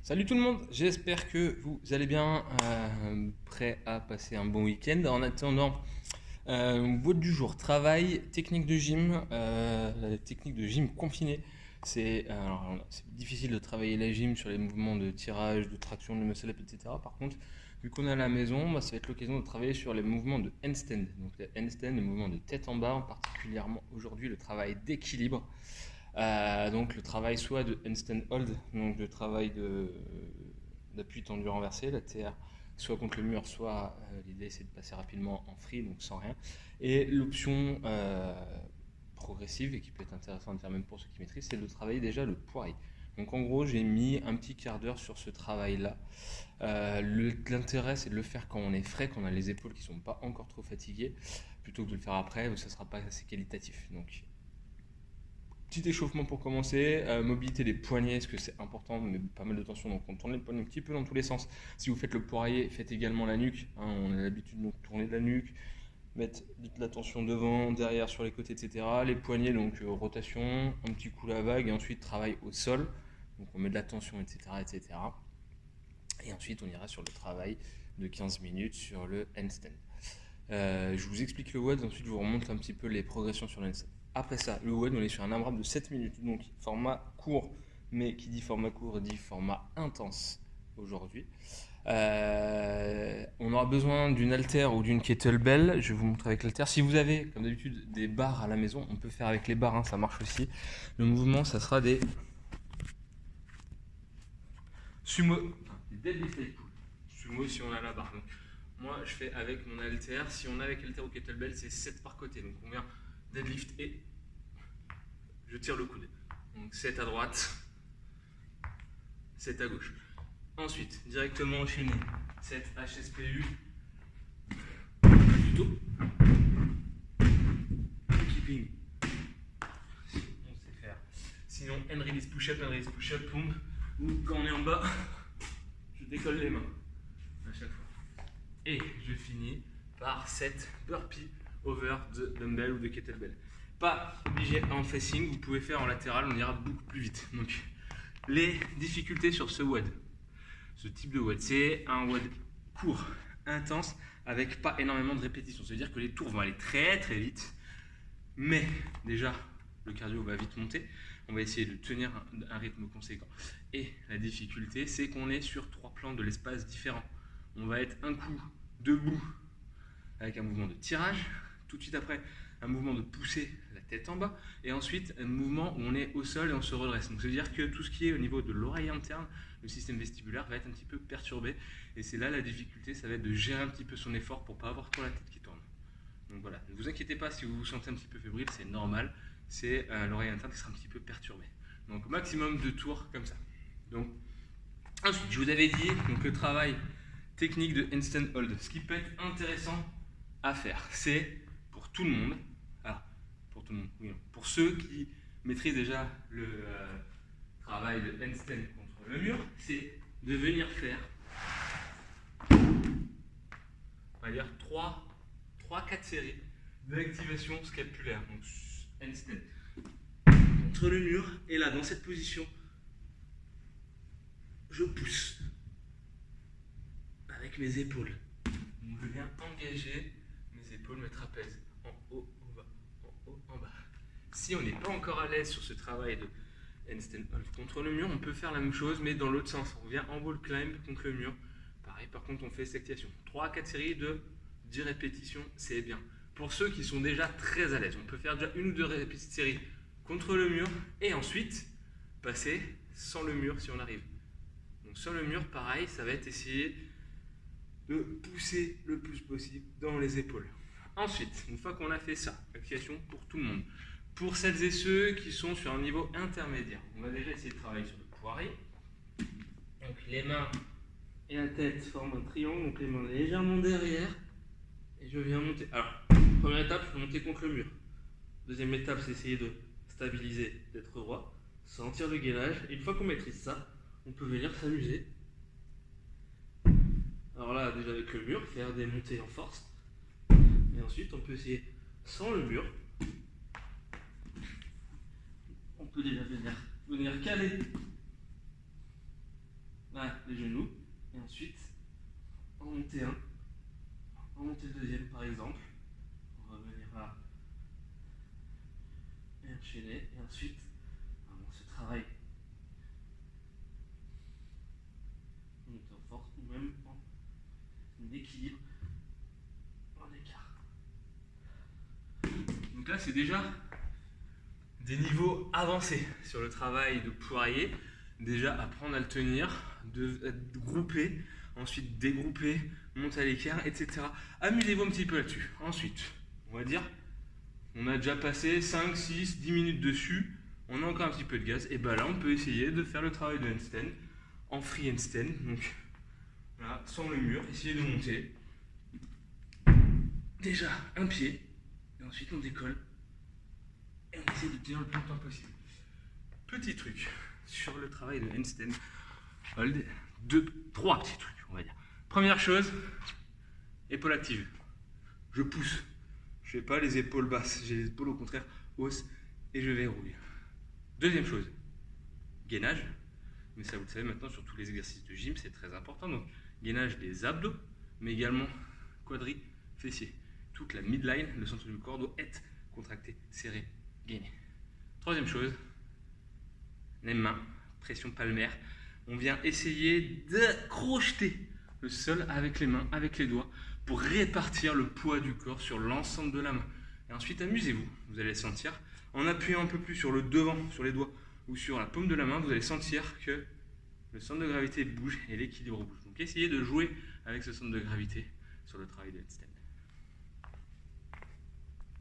Salut tout le monde, j'espère que vous allez bien, prêts à passer un bon week-end. En attendant, mot du jour, travail, technique de gym confiné. C'est difficile de travailler la gym sur les mouvements de tirage, de traction, de muscle up, etc. Par contre, vu qu'on est à la maison, ça va être l'occasion de travailler sur les mouvements de handstand. Donc les handstand, les mouvements de tête en bas, particulièrement aujourd'hui le travail d'équilibre. Donc le travail soit de handstand hold, donc de travail d'appui tendu renversé, la TR, soit contre le mur, soit l'idée c'est de passer rapidement en free, donc sans rien. Et l'option progressive, et qui peut être intéressante à faire même pour ceux qui maîtrisent, c'est de travailler déjà le poirier. Donc en gros, j'ai mis un petit quart d'heure sur ce travail-là. L'intérêt, c'est de le faire quand on est frais, quand on a les épaules qui ne sont pas encore trop fatiguées, plutôt que de le faire après, où ça ne sera pas assez qualitatif. Donc petit échauffement pour commencer, mobilité des poignets, parce que c'est important, mais pas mal de tension, donc on tourne les poignets un petit peu dans tous les sens. Si vous faites le poirier, faites également la nuque, hein, on a l'habitude de tourner de la nuque, mettre de la tension devant, derrière, sur les côtés, etc. Les poignets, donc rotation, un petit coup la vague, et ensuite travail au sol, donc on met de la tension, etc. etc. Et ensuite on ira sur le travail de 15 minutes sur le handstand. Je vous explique le WOD, ensuite je vous remonte un petit peu les progressions sur le handstand. Après ça, le WOD, on est sur un AMRAP de 7 minutes, donc format court, mais qui dit format court dit format intense aujourd'hui. On aura besoin d'une haltère ou d'une kettlebell. Je vais vous montrer avec l'haltère. Si vous avez, comme d'habitude, des barres à la maison, on peut faire avec les barres, hein, ça marche aussi. Le mouvement, ça sera des sumo, des deadlift leg pull. Sumo si on a la barre. Donc, moi, je fais avec mon haltère. Si on a avec haltère ou kettlebell, c'est 7 par côté. Donc, on vient deadlift et je tire le coude. Donc, 7 à droite, 7 à gauche. Ensuite, directement enchaîné, 7 HSPU, du dos, keeping, on sait faire. Sinon, hand release push-up, pump, ou quand on est en bas, je décolle les mains à chaque fois. Et je finis par 7 burpees over de dumbbell ou de kettlebell. Pas obligé en facing, vous pouvez faire en latéral, on ira beaucoup plus vite. Donc, les difficultés sur ce WOD. Ce type de WOD, c'est un WOD court, intense, avec pas énormément de répétitions. Ça veut dire que les tours vont aller très très vite, mais déjà le cardio va vite monter. On va essayer de tenir un rythme conséquent. Et la difficulté, c'est qu'on est sur 3 plans de l'espace différents. On va être un coup debout avec un mouvement de tirage, tout de suite après un mouvement de pousser la tête en bas, et ensuite un mouvement où on est au sol et on se redresse. Donc ça veut dire que tout ce qui est au niveau de l'oreille interne, le système vestibulaire va être un petit peu perturbé, et c'est là la difficulté, ça va être de gérer un petit peu son effort pour pas avoir trop la tête qui tourne. Donc voilà, ne vous inquiétez pas si vous vous sentez un petit peu fébrile, c'est normal, c'est l'oreille interne qui sera un petit peu perturbée. Donc maximum de tours comme ça. Donc ensuite, je vous avais dit donc le travail technique de handstand hold. Ce qui peut être intéressant à faire, c'est pour tout le monde. Alors, pour tout le monde, oui, non. Pour ceux qui maîtrisent déjà le travail de handstand contre le mur, c'est de venir faire, on va dire 3-4 séries d'activation scapulaire. Donc, handstand contre le mur, et là, dans cette position, je pousse avec mes épaules. Donc, je viens engager mes épaules, mes trapèzes, en haut, en bas, en haut, en bas. Si on n'est pas encore à l'aise sur ce travail de handstand hold contre le mur, on peut faire la même chose, mais dans l'autre sens. On vient en wall climb contre le mur. Pareil, par contre, on fait cette activation. 3 à 4 séries de 10 répétitions, c'est bien. Pour ceux qui sont déjà très à l'aise, on peut faire déjà 1 ou 2 séries contre le mur, et ensuite passer sans le mur si on arrive. Donc sur le mur, pareil, ça va être essayer de pousser le plus possible dans les épaules. Ensuite, une fois qu'on a fait ça, activation pour tout le monde. Pour celles et ceux qui sont sur un niveau intermédiaire, on va déjà essayer de travailler sur le poirier. Donc les mains et la tête forment un triangle, donc les mains légèrement derrière. Et je viens monter. Alors, première étape, je vais monter contre le mur. Deuxième étape, c'est essayer de stabiliser, d'être droit, sentir le gainage. Et une fois qu'on maîtrise ça, on peut venir s'amuser. Alors là, déjà avec le mur, faire des montées en force. Et ensuite, on peut essayer sans le mur. On peut déjà venir caler. Ouais, les genoux, et ensuite en monter un, en monter le deuxième par exemple, on va revenir là, et enchaîner, et ensuite vraiment ce travail monter en force, ou même en équilibre, en écart. Donc là c'est déjà des niveaux avancés sur le travail de poirier. Déjà apprendre à le tenir, de grouper, ensuite dégrouper, monter à l'écart, etc. Amusez-vous un petit peu là-dessus. Ensuite, on va dire, on a déjà passé 5, 6, 10 minutes dessus, on a encore un petit peu de gaz, et bien là on peut essayer de faire le travail de handstand en free handstand, donc là, sans le mur, essayer de monter. Déjà un pied, et ensuite on décolle, et on essaie de tenir le plus longtemps possible. Petit truc sur le travail de handstand hold, 3 petits trucs, on va dire. Première chose, épaule active. Je pousse. Je ne fais pas les épaules basses, j'ai les épaules au contraire hausses et je verrouille. Deuxième chose, gainage. Mais ça vous le savez maintenant sur tous les exercices de gym, c'est très important. Donc gainage des abdos, mais également quadri, fessiers. Toute la midline, le centre du corps doit être contracté, serré, gainé. Troisième chose, les mains, pression palmaire. On vient essayer de crocheter le sol avec les mains, avec les doigts, pour répartir le poids du corps sur l'ensemble de la main. Et ensuite, amusez-vous. Vous allez sentir, en appuyant un peu plus sur le devant, sur les doigts, ou sur la paume de la main, vous allez sentir que le centre de gravité bouge et l'équilibre bouge. Donc essayez de jouer avec ce centre de gravité sur le travail de handstand.